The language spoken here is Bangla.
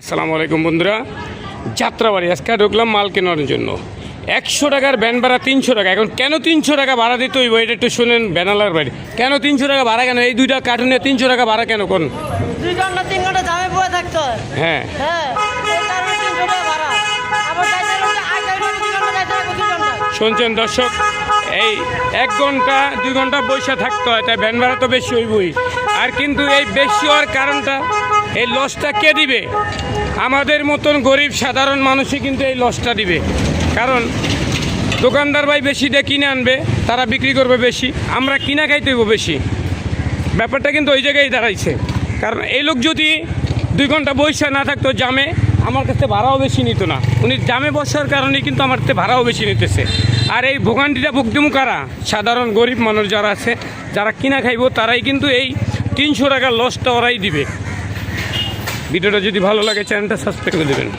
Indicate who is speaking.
Speaker 1: আসসালামু আলাইকুম বন্ধুরা, যাত্রাবাড়ি আজকে ঢুকলাম মাল কেনার জন্য। 100 টাকার ভ্যান ভাড়া 300 টাকা। এখন কেন 300 টাকা ভাড়া দিতে হইব এটা একটু শুনেন। ব্যানালার বাড়ি কেন 300 টাকা ভাড়া, কেন এই দুইটা কার্টুনে 300 টাকা ভাড়া কেন? কোন
Speaker 2: 2 ঘন্টা 3 ঘন্টা জামে পড়ে থাকতে হয়।
Speaker 1: হ্যাঁ
Speaker 2: এই কারণে 300 টাকা ভাড়া। আবার যাইতে হলে 2 ঘন্টা যাইতে হবে 2 ঘন্টা।
Speaker 1: শুনছেন দর্শক, এই 1 ঘন্টা 2 ঘন্টা বসে থাকতে হয়, তাই ভ্যান ভাড়া তো বেশি হইবই। আর কিন্তু এই বেশি হওয়ার কারণটা, এই লসটা কে দিবে? আমাদের মতন গরিব সাধারণ মানুষই কিন্তু এই লসটা দিবে। কারণ দোকানদার ভাই বেশি দিয়ে কিনে আনবে, তারা বিক্রি করবে বেশি, আমরা কিনা খাইতে হইব বেশি। ব্যাপারটা কিন্তু ওই জায়গায় দাঁড়াইছে। কারণ এই লোক যদি 2 ঘন্টা বসে না থাকতো জামে, আমার কাছে ভাড়াও বেশি নিত না। উনি জামে বসার কারণে কিন্তু আমার কাছে ভাড়াও বেশি নিতেছে। আর এই ভোগান্তিটা ভুগতেমু কারা? সাধারণ গরিব মানুষ যারা আছে, যারা কিনা খাইব, তারাই কিন্তু এই 300 টাকার লসটা ওরাই দিবে। ভিডিওটা যদি ভালো লাগে চ্যানেলটা সাবস্ক্রাইব করে দেবেন।